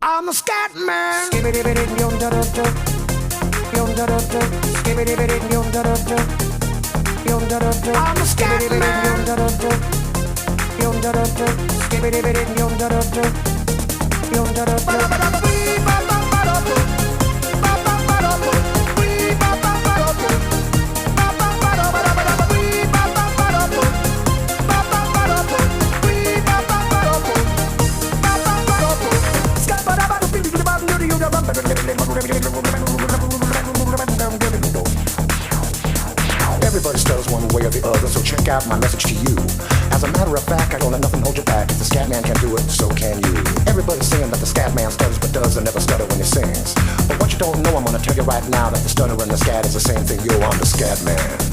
I'm a scat man. I'm a scat Everybody stutters one way or the other, so check out my message to you. As a matter of fact, I don't let nothing hold you back. If the scat man can do it, so can you. Everybody's saying that the scat man stutters but doesn't never stutter when he sings. But what you don't know, I'm gonna tell you right now that the stutter and the scat is the same thing. Yo, I'm the scat man.